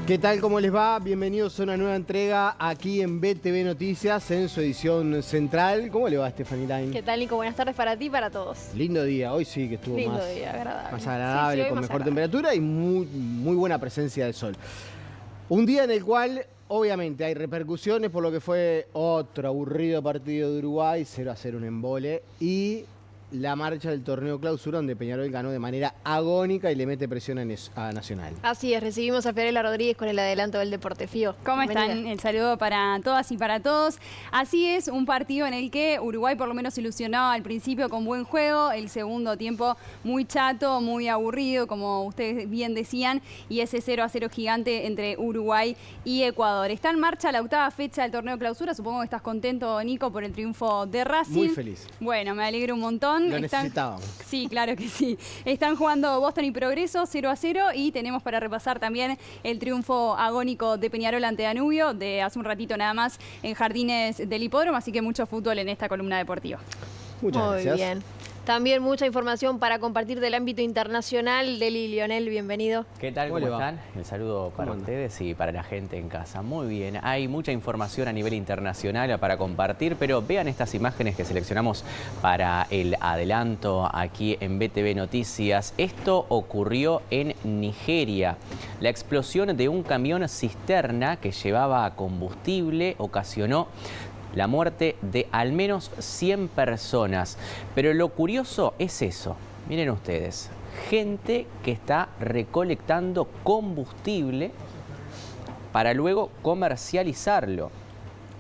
¿Qué tal? ¿Cómo les va? Bienvenidos a una nueva entrega aquí en BTV Noticias en su edición central. ¿Cómo le va, Stephanie Line? ¿Qué tal, Nico? Buenas tardes para ti y para todos. Lindo día, hoy sí que estuvo Lindo más día, agradable. más agradable, Sí, con más mejor agradable. temperatura y muy buena presencia del sol. Un día en el cual obviamente hay repercusiones por lo que fue otro aburrido partido de Uruguay, 0-0 un embole, y la marcha del torneo clausura donde Peñarol ganó de manera agónica y le mete presión a Nacional. Así es, recibimos a Fiorella Rodríguez con el adelanto del Deporte. Fío, ¿Cómo bienvenida. están? El saludo para todas y para todos. Así es, un partido en el que Uruguay por lo menos ilusionó al principio con buen juego, el segundo tiempo muy chato, muy aburrido, como ustedes bien decían, y ese 0-0 gigante entre Uruguay y Ecuador. Está en marcha la octava fecha del torneo clausura, supongo que estás contento, Nico, por el triunfo de Racing. Muy feliz. Bueno, me alegro un montón. Lo necesitábamos. Sí, claro que sí. Están jugando Boston y Progreso 0-0 y tenemos para repasar también el triunfo agónico de Peñarol ante Danubio de hace un ratito nada más en Jardines del Hipódromo, así que mucho fútbol en esta columna deportiva. Muchas Muy gracias. bien. También mucha información para compartir del ámbito internacional. Deli Lionel, bienvenido. ¿Qué tal? ¿Cómo ¿Cómo le va? están? El saludo para ¿Cómo anda? ustedes y para la gente en casa. Muy bien, hay mucha información a nivel internacional para compartir, pero vean estas imágenes que seleccionamos para el adelanto aquí en BTV Noticias. Esto ocurrió en Nigeria. La explosión de un camión cisterna que llevaba combustible ocasionó la muerte de al menos 100 personas. Pero lo curioso es eso. Miren ustedes, gente que está recolectando combustible para luego comercializarlo.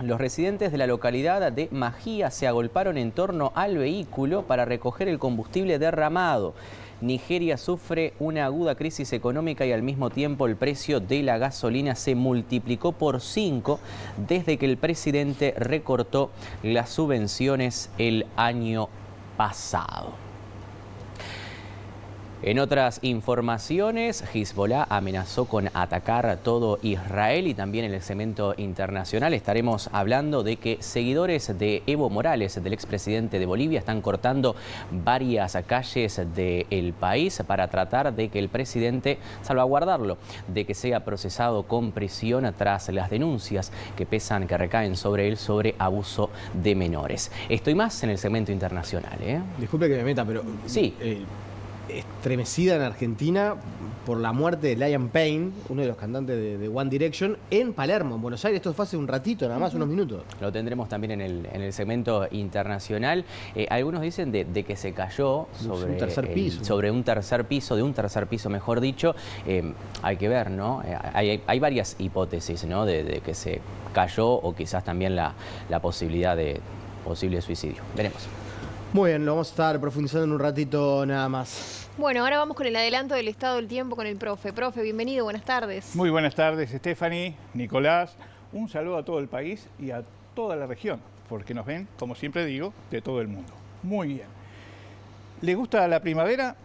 Los residentes de la localidad de Majía se agolparon en torno al vehículo para recoger el combustible derramado. Nigeria sufre una aguda crisis económica y al mismo tiempo el precio de la gasolina se multiplicó por 5 desde que el presidente recortó las subvenciones el año pasado. En otras informaciones, Hezbollah amenazó con atacar todo Israel y también en el segmento internacional estaremos hablando de que seguidores de Evo Morales, del expresidente de Bolivia, están cortando varias calles del país para tratar de que el presidente salvaguardarlo, de que sea procesado con prisión tras las denuncias que pesan, que recaen sobre él sobre abuso de menores. Estoy más en el segmento internacional, ¿eh? Disculpe que me meta, pero Sí. Estremecida en Argentina por la muerte de Liam Payne, uno de los cantantes de One Direction, en Palermo, en Buenos Aires. Esto fue hace un ratito, nada más, unos minutos. Lo tendremos también en el segmento internacional. Algunos dicen de que se cayó sobre un tercer piso. sobre un tercer piso, de un tercer piso, mejor dicho. Hay que ver, ¿no? Hay varias hipótesis, ¿no? De que se cayó o quizás también la posibilidad de posible suicidio. Veremos. Muy bien, lo vamos a estar profundizando en un ratito nada más. Bueno, ahora vamos con el adelanto del estado del tiempo con el profe. Profe, bienvenido, buenas tardes. Muy buenas tardes, Stephanie, Nicolás. Un saludo a todo el país y a toda la región, porque nos ven, como siempre digo, de todo el mundo. Muy bien. ¿Le gusta la primavera?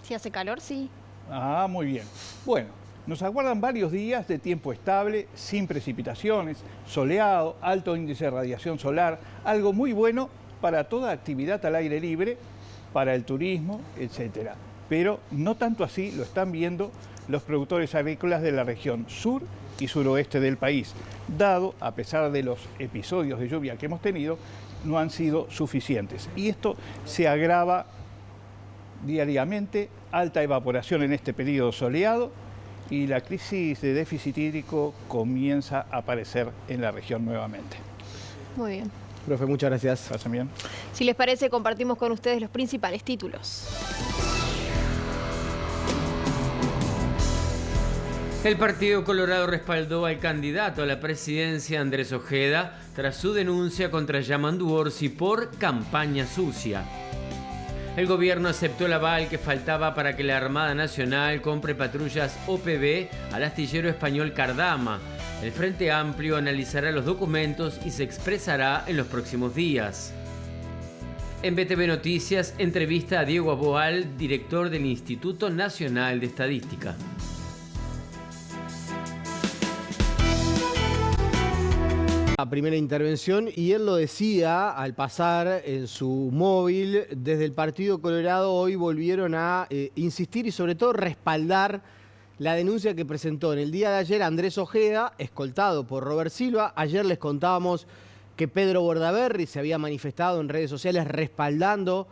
Si hace calor, sí. Ah, muy bien. Bueno, nos aguardan varios días de tiempo estable, sin precipitaciones, soleado, alto índice de radiación solar, algo muy bueno para toda actividad al aire libre, para el turismo, etcétera. Pero no tanto así lo están viendo los productores agrícolas de la región sur y suroeste del país, dado, a pesar de los episodios de lluvia que hemos tenido, no han sido suficientes. Y esto se agrava diariamente, alta evaporación en este periodo soleado y la crisis de déficit hídrico comienza a aparecer en la región nuevamente. Muy bien. Profe, muchas gracias. ¿Pasan bien? Si les parece, compartimos con ustedes los principales títulos. El Partido Colorado respaldó al candidato a la presidencia Andrés Ojeda tras su denuncia contra Yamandu Orsi por campaña sucia. El gobierno aceptó el aval que faltaba para que la Armada Nacional compre patrullas OPB al astillero español Cardama. El Frente Amplio analizará los documentos y se expresará en los próximos días. En BTV Noticias, entrevista a Diego Aboal, director del Instituto Nacional de Estadística. La primera intervención, y él lo decía al pasar en su móvil, desde el Partido Colorado hoy volvieron a insistir y sobre todo respaldar la denuncia que presentó en el día de ayer Andrés Ojeda, escoltado por Robert Silva. Ayer les contábamos que Pedro Bordaberry se había manifestado en redes sociales respaldando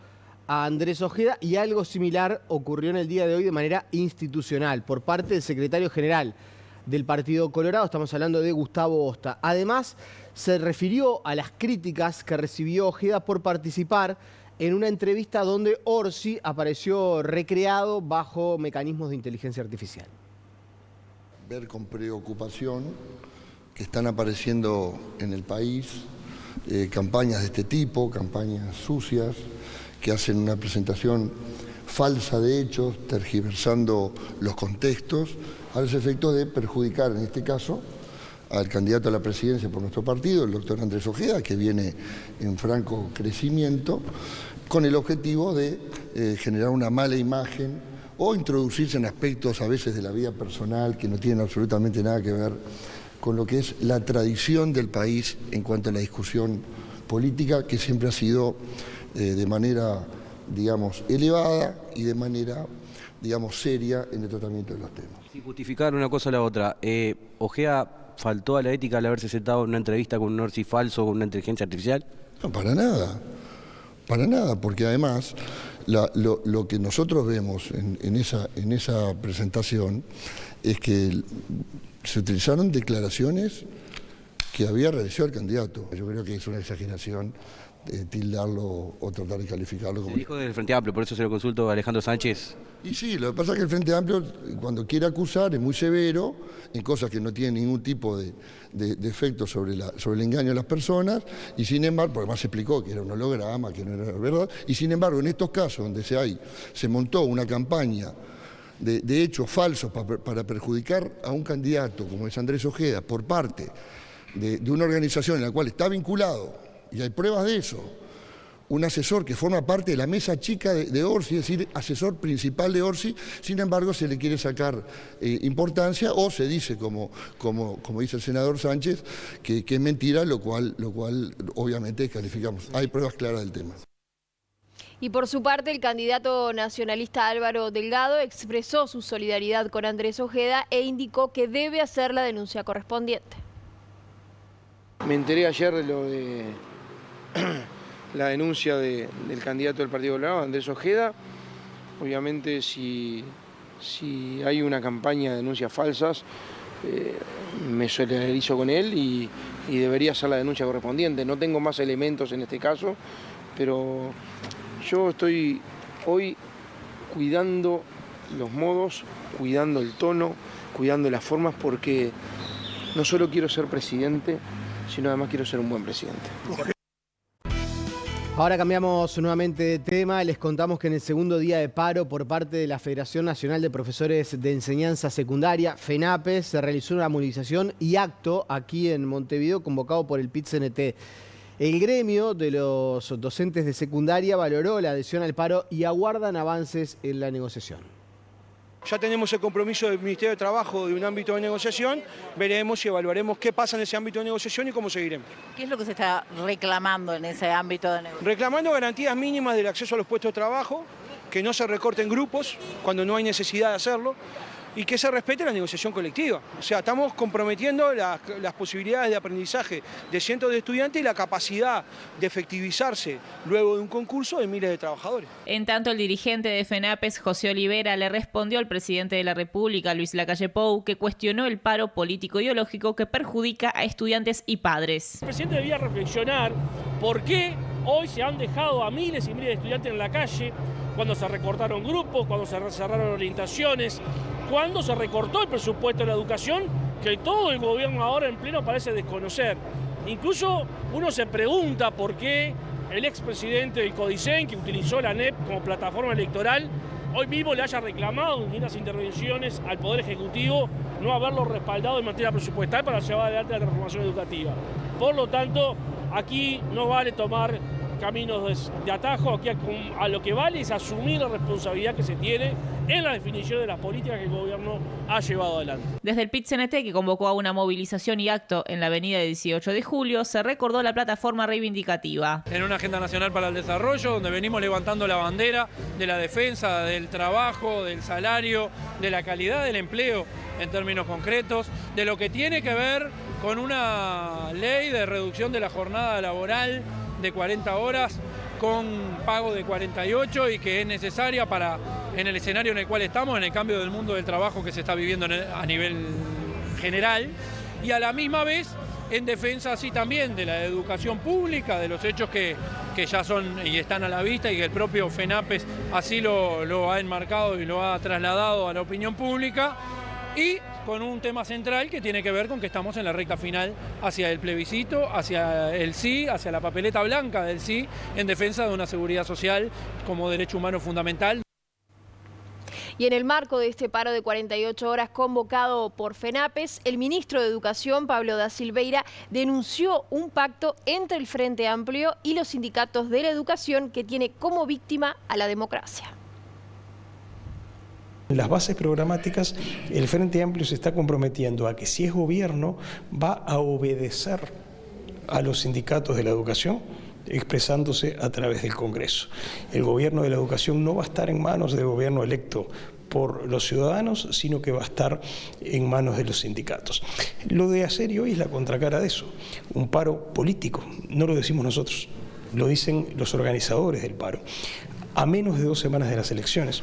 a Andrés Ojeda, y algo similar ocurrió en el día de hoy de manera institucional por parte del secretario general del Partido Colorado. Estamos hablando de Gustavo Osta. Además, se refirió a las críticas que recibió Ojeda por participar en una entrevista donde Orsi apareció recreado bajo mecanismos de inteligencia artificial. Ver con preocupación que están apareciendo en el país campañas de este tipo, campañas sucias, que hacen una presentación falsa de hechos, tergiversando los contextos, a los efectos de perjudicar, en este caso, al candidato a la presidencia por nuestro partido, el doctor Andrés Ojeda, que viene en franco crecimiento, con el objetivo de generar una mala imagen o introducirse en aspectos a veces de la vida personal que no tienen absolutamente nada que ver con lo que es la tradición del país en cuanto a la discusión política, que siempre ha sido de manera, digamos, elevada y de manera, digamos, seria en el tratamiento de los temas. Sin justificar una cosa a la otra, ¿Ojeda faltó a la ética al haberse sentado en una entrevista con un Orsi falso, con una inteligencia artificial? No, para nada, porque además lo que nosotros vemos en esa presentación es que se utilizaron declaraciones que había realizado el candidato. Yo creo que es una exageración tildarlo o tratar de calificarlo como... Se dijo del Frente Amplio, por eso se lo consulto a Alejandro Sánchez. Y sí, lo que pasa es que el Frente Amplio, cuando quiere acusar, es muy severo en cosas que no tienen ningún tipo de efecto sobre el engaño de las personas, y sin embargo, porque además se explicó que era un holograma, que no era verdad, y sin embargo, en estos casos donde se montó una campaña de hechos falsos para perjudicar a un candidato como es Andrés Ojeda por parte de una organización en la cual está vinculado, y hay pruebas de eso, un asesor que forma parte de la mesa chica de Orsi, es decir, asesor principal de Orsi, sin embargo se le quiere sacar importancia, o se dice, como dice el senador Sánchez, que es mentira, lo cual obviamente descalificamos. Hay pruebas claras del tema. Y por su parte, el candidato nacionalista Álvaro Delgado expresó su solidaridad con Andrés Ojeda e indicó que debe hacer la denuncia correspondiente. Me enteré ayer de lo de la denuncia del candidato del Partido Colorado, Andrés Ojeda. Obviamente, si hay una campaña de denuncias falsas, me solidarizo con él y debería hacer la denuncia correspondiente. No tengo más elementos en este caso, pero yo estoy hoy cuidando los modos, cuidando el tono, cuidando las formas, porque no solo quiero ser presidente, sino además quiero ser un buen presidente. Ahora cambiamos nuevamente de tema. Les contamos que en el segundo día de paro por parte de la Federación Nacional de Profesores de Enseñanza Secundaria, FENAPES, se realizó una movilización y acto aquí en Montevideo convocado por el PIT-CNT. El gremio de los docentes de secundaria valoró la adhesión al paro y aguardan avances en la negociación. Ya tenemos el compromiso del Ministerio de Trabajo de un ámbito de negociación, veremos y evaluaremos qué pasa en ese ámbito de negociación y cómo seguiremos. ¿Qué es lo que se está reclamando en ese ámbito de negociación? Reclamando garantías mínimas del acceso a los puestos de trabajo, que no se recorten grupos cuando no hay necesidad de hacerlo y que se respete la negociación colectiva. O sea, estamos comprometiendo las posibilidades de aprendizaje de cientos de estudiantes y la capacidad de efectivizarse luego de un concurso de miles de trabajadores. En tanto, el dirigente de FENAPES, José Olivera, le respondió al presidente de la República, Luis Lacalle Pou, que cuestionó el paro político-ideológico que perjudica a estudiantes y padres. El presidente debía reflexionar por qué hoy se han dejado a miles y miles de estudiantes en la calle, cuando se recortaron grupos, cuando se cerraron orientaciones, cuando se recortó el presupuesto de la educación, que todo el gobierno ahora en pleno parece desconocer. Incluso uno se pregunta por qué el expresidente del CODICEN, que utilizó la ANEP como plataforma electoral, hoy mismo le haya reclamado en distintas intervenciones al Poder Ejecutivo no haberlo respaldado en materia presupuestal para llevar adelante la transformación educativa. Por lo tanto, aquí no vale tomar caminos de atajo, aquí a lo que vale es asumir la responsabilidad que se tiene en la definición de las políticas que el gobierno ha llevado adelante. Desde el PIT-CNT, que convocó a una movilización y acto en la avenida 18 de julio, se recordó la plataforma reivindicativa. En una agenda nacional para el desarrollo, donde venimos levantando la bandera de la defensa, del trabajo, del salario, de la calidad del empleo en términos concretos, de lo que tiene que ver con una ley de reducción de la jornada laboral de 40 horas con pago de 48 y que es necesaria para, en el escenario en el cual estamos, en el cambio del mundo del trabajo que se está viviendo a nivel general, y a la misma vez en defensa así también de la educación pública, de los hechos que ya son y están a la vista y que el propio FENAPES así lo ha enmarcado y lo ha trasladado a la opinión pública, y con un tema central que tiene que ver con que estamos en la recta final hacia el plebiscito, hacia el sí, hacia la papeleta blanca del sí, en defensa de una seguridad social como derecho humano fundamental. Y en el marco de este paro de 48 horas convocado por FENAPES, el ministro de Educación, Pablo da Silveira, denunció un pacto entre el Frente Amplio y los sindicatos de la educación que tiene como víctima a la democracia. En las bases programáticas, el Frente Amplio se está comprometiendo a que si es gobierno va a obedecer a los sindicatos de la educación, expresándose a través del Congreso. El gobierno de la educación no va a estar en manos del gobierno electo por los ciudadanos, sino que va a estar en manos de los sindicatos. Lo de ayer y hoy es la contracara de eso, un paro político, no lo decimos nosotros, lo dicen los organizadores del paro. A menos de 2 semanas de las elecciones,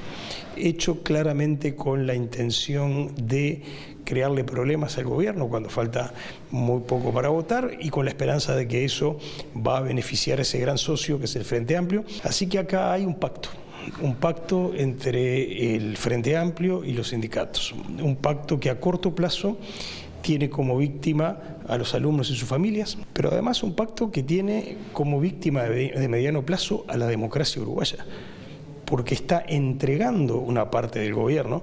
hecho claramente con la intención de crearle problemas al gobierno cuando falta muy poco para votar y con la esperanza de que eso va a beneficiar a ese gran socio que es el Frente Amplio. Así que acá hay un pacto entre el Frente Amplio y los sindicatos, un pacto que a corto plazo tiene como víctima a los alumnos y sus familias, pero además un pacto que tiene como víctima de mediano plazo a la democracia uruguaya, porque está entregando una parte del gobierno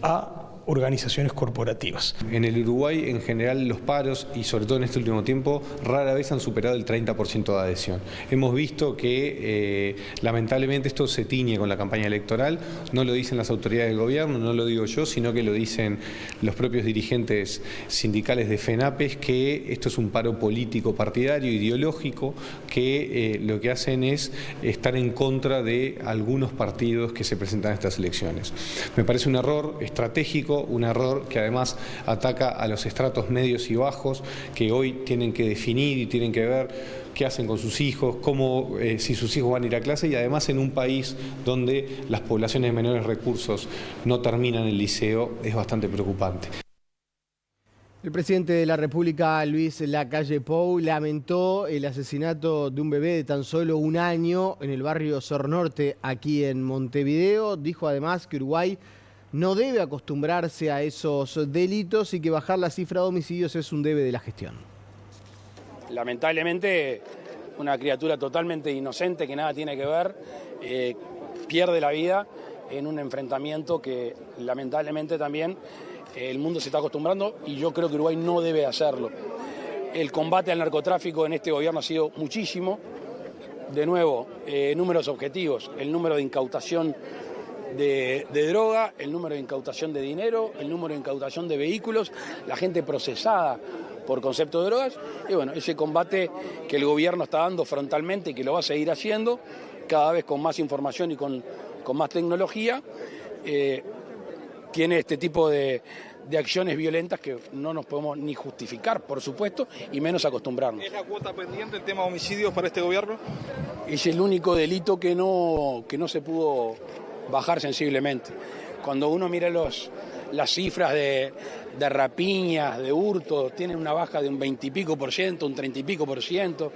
a organizaciones corporativas. En el Uruguay, en general, los paros, y sobre todo en este último tiempo, rara vez han superado el 30% de adhesión. Hemos visto que, lamentablemente, esto se tiñe con la campaña electoral, no lo dicen las autoridades del gobierno, no lo digo yo, sino que lo dicen los propios dirigentes sindicales de FENAPES, que esto es un paro político, partidario, ideológico, que lo que hacen es estar en contra de algunos partidos que se presentan a estas elecciones. Me parece un error estratégico, un error que además ataca a los estratos medios y bajos que hoy tienen que definir y tienen que ver qué hacen con sus hijos, cómo, si sus hijos van a ir a clase, y además en un país donde las poblaciones de menores recursos no terminan el liceo es bastante preocupante. El presidente de la República, Luis Lacalle Pou, lamentó el asesinato de un bebé de tan solo 1 año en el barrio Sur Norte, aquí en Montevideo. Dijo además que Uruguay no debe acostumbrarse a esos delitos y que bajar la cifra de homicidios es un debe de la gestión. Lamentablemente, una criatura totalmente inocente que nada tiene que ver, pierde la vida en un enfrentamiento que lamentablemente también el mundo se está acostumbrando y yo creo que Uruguay no debe hacerlo. El combate al narcotráfico en este gobierno ha sido muchísimo. De nuevo, números objetivos, el número de incautación de droga, el número de incautación de dinero, el número de incautación de vehículos, la gente procesada por concepto de drogas, y bueno, ese combate que el gobierno está dando frontalmente y que lo va a seguir haciendo, cada vez con más información y con más tecnología, tiene este tipo de acciones violentas que no nos podemos ni justificar, por supuesto, y menos acostumbrarnos. ¿Es la cuota pendiente el tema de homicidios para este gobierno? Es el único delito que no se pudo bajar sensiblemente. Cuando uno mira las cifras de rapiñas, de hurtos, tienen una baja de un 20 y pico por ciento, un 30 y pico por ciento,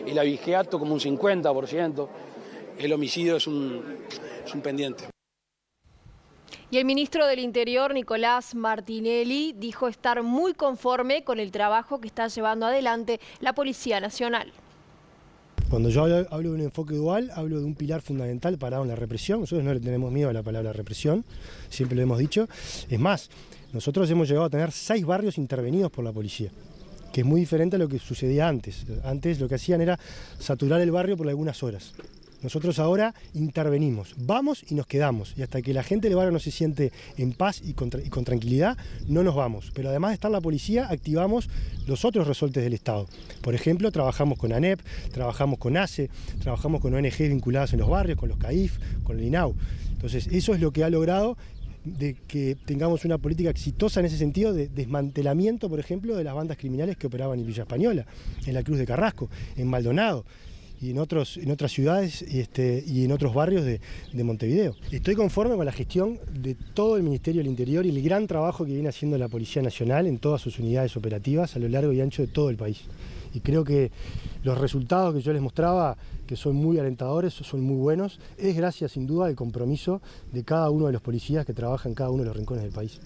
el abigeato como un 50%, el homicidio es un pendiente. Y el ministro del Interior, Nicolás Martinelli, dijo estar muy conforme con el trabajo que está llevando adelante la Policía Nacional. Cuando yo hablo de un enfoque dual, hablo de un pilar fundamental parado en la represión. Nosotros no le tenemos miedo a la palabra represión, siempre lo hemos dicho. Es más, nosotros hemos llegado a tener 6 barrios intervenidos por la policía, que es muy diferente a lo que sucedía antes. Antes lo que hacían era saturar el barrio por algunas horas. Nosotros ahora intervenimos, vamos y nos quedamos, y hasta que la gente del barrio no se siente en paz y con tranquilidad, no nos vamos. Pero además de estar la policía, activamos los otros resortes del Estado. Por ejemplo, trabajamos con ANEP, trabajamos con ACE, trabajamos con ONG vinculadas en los barrios, con los CAIF, con el INAU. Entonces, eso es lo que ha logrado de que tengamos una política exitosa en ese sentido de desmantelamiento, por ejemplo, de las bandas criminales que operaban en Villa Española, en la Cruz de Carrasco, en Maldonado y en otras ciudades y en otros barrios de Montevideo. Estoy conforme con la gestión de todo el Ministerio del Interior y el gran trabajo que viene haciendo la Policía Nacional en todas sus unidades operativas a lo largo y ancho de todo el país. Y creo que los resultados que yo les mostraba, que son muy alentadores, son muy buenos, es gracias sin duda al compromiso de cada uno de los policías que trabajan en cada uno de los rincones del país.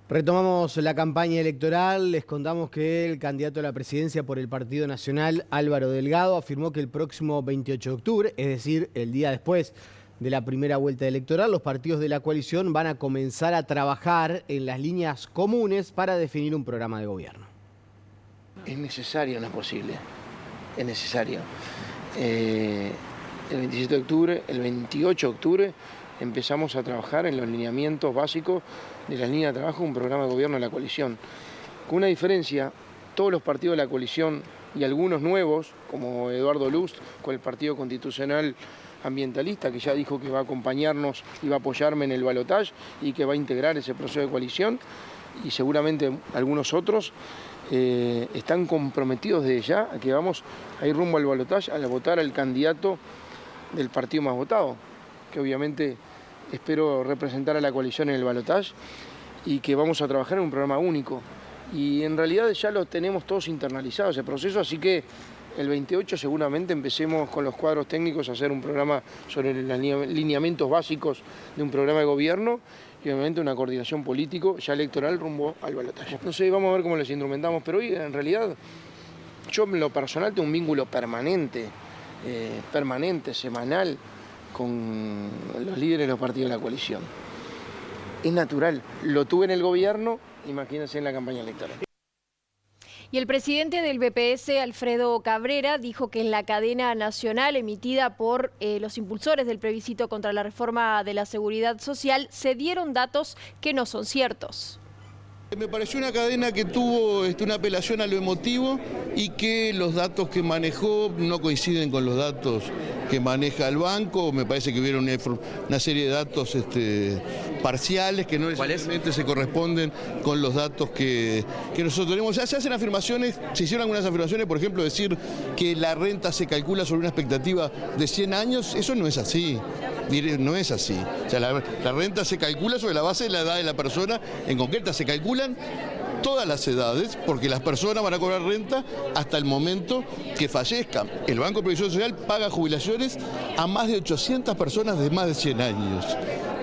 Retomamos la campaña electoral. Les contamos que el candidato a la presidencia por el Partido Nacional, Álvaro Delgado, afirmó que el próximo 28 de octubre, es decir, el día después de la primera vuelta electoral, los partidos de la coalición van a comenzar a trabajar en las líneas comunes para definir un programa de gobierno. Es necesario, no es posible. Es necesario. El 27 de octubre, el 28 de octubre, empezamos a trabajar en los lineamientos básicos de las líneas de trabajo de un programa de gobierno de la coalición. Con una diferencia, todos los partidos de la coalición y algunos nuevos, como Eduardo Luz, con el Partido Constitucional Ambientalista, que ya dijo que va a acompañarnos y va a apoyarme en el balotaje y que va a integrar ese proceso de coalición, y seguramente algunos otros, están comprometidos desde ya a que vamos a ir rumbo al balotaje, a votar al candidato del partido más votado, que obviamente espero representar a la coalición en el balotaje, y que vamos a trabajar en un programa único. Y en realidad ya lo tenemos todos internalizado ese proceso, así que el 28 seguramente empecemos con los cuadros técnicos a hacer un programa sobre los lineamientos básicos de un programa de gobierno y obviamente una coordinación político ya electoral rumbo al balotaje. No sé, vamos a ver cómo les instrumentamos, pero hoy en realidad yo en lo personal tengo un vínculo permanente, semanal, con los líderes de los partidos de la coalición. Es natural, lo tuve en el gobierno, imagínense en la campaña electoral. Y el presidente del BPS, Alfredo Cabrera, dijo que en la cadena nacional emitida por los impulsores del plebiscito contra la reforma de la seguridad social se dieron datos que no son ciertos. Me pareció una cadena que tuvo una apelación a lo emotivo y que los datos que manejó no coinciden con los datos que maneja el banco. Me parece que hubieron una serie de datos parciales que no necesariamente se corresponden con los datos que nosotros tenemos. Ya se hacen afirmaciones, se hicieron algunas afirmaciones, por ejemplo, decir que la renta se calcula sobre una expectativa de 100 años, eso no es así. No es así. O sea, la renta se calcula sobre la base de la edad de la persona, en concreta se calculan todas las edades, porque las personas van a cobrar renta hasta el momento que fallezcan. El Banco de Previsión Social paga jubilaciones a más de 800 personas de más de 100 años.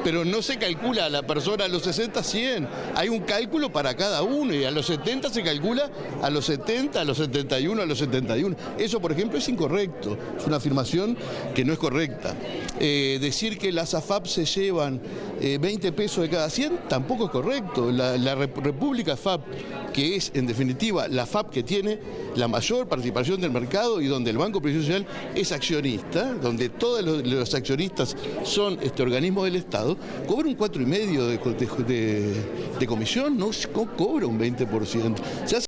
Pero no se calcula a la persona a los 60, 100. Hay un cálculo para cada uno y a los 70 se calcula a los 70, a los 71, a los 71. Eso, por ejemplo, es incorrecto. Es una afirmación que no es correcta. Decir que las AFAP se llevan 20 pesos de cada 100 tampoco es correcto. La República FAP, que es en definitiva la FAP que tiene la mayor participación del mercado y donde el Banco de Previsión Social es accionista, donde todos los accionistas son organismos del Estado, cobra un 4,5% de comisión, no cobra un 20%.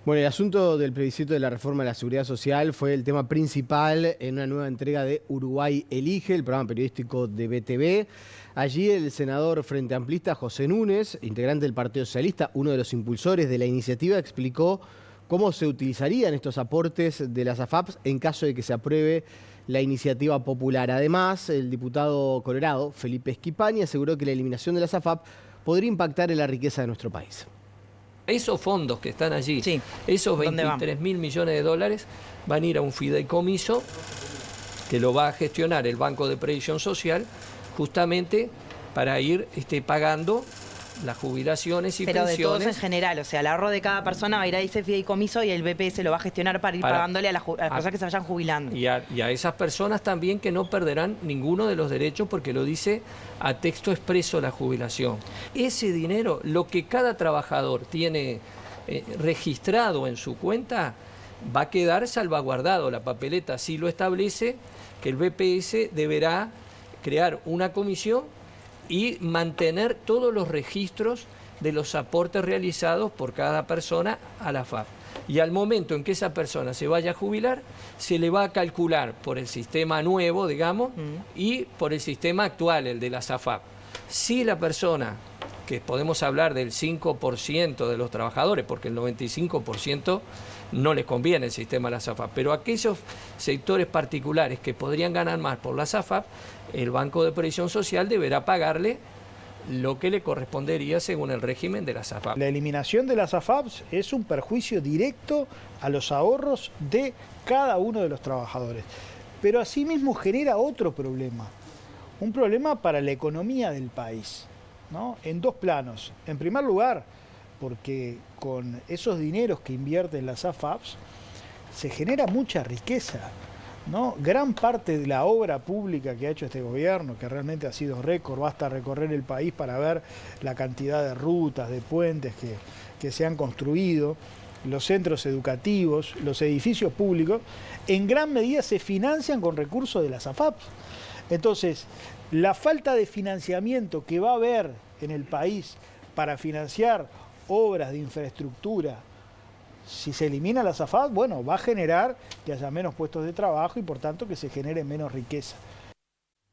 Bueno, el asunto del plebiscito de la reforma de la seguridad social fue el tema principal en una nueva entrega de Uruguay Elige, el programa periodístico de BTV. Allí el senador frente amplista José Núñez, integrante del Partido Socialista, uno de los impulsores de la iniciativa, explicó cómo se utilizarían estos aportes de las AFAPs en caso de que se apruebe la iniciativa popular. Además, el diputado colorado, Felipe Esquipani, aseguró que la eliminación de las AFAP podría impactar en la riqueza de nuestro país. Esos fondos que están allí, esos 23.000 millones de dólares, van a ir a un fideicomiso que lo va a gestionar el Banco de Previsión Social, justamente para ir pagando las jubilaciones y pensiones. Pero de todos en general, o sea, el ahorro de cada persona va a ir a ese fideicomiso y el BPS lo va a gestionar para ir pagándole a las personas que se vayan jubilando. Y a esas personas también que no perderán ninguno de los derechos porque lo dice a texto expreso la jubilación. Ese dinero, lo que cada trabajador tiene registrado en su cuenta, va a quedar salvaguardado. La papeleta sí lo establece, que el BPS deberá crear una comisión y mantener todos los registros de los aportes realizados por cada persona a la AFAP. Y al momento en que esa persona se vaya a jubilar, se le va a calcular por el sistema nuevo, digamos, y por el sistema actual, el de la AFAP. Si la persona, que podemos hablar del 5% de los trabajadores, porque el 95% no les conviene el sistema de la AFAP, pero aquellos sectores particulares que podrían ganar más por la AFAP, el Banco de Previsión Social deberá pagarle lo que le correspondería según el régimen de las AFAP. La eliminación de las AFAPs es un perjuicio directo a los ahorros de cada uno de los trabajadores, pero asimismo genera otro problema, un problema para la economía del país, ¿no? En dos planos. En primer lugar, porque con esos dineros que invierten las AFAPs se genera mucha riqueza, ¿no? Gran parte de la obra pública que ha hecho este gobierno, que realmente ha sido récord, basta recorrer el país para ver la cantidad de rutas, de puentes que se han construido, los centros educativos, los edificios públicos, en gran medida se financian con recursos de las AFAP. Entonces, la falta de financiamiento que va a haber en el país para financiar obras de infraestructura, si se elimina la AFAP, bueno, va a generar que haya menos puestos de trabajo y por tanto que se genere menos riqueza.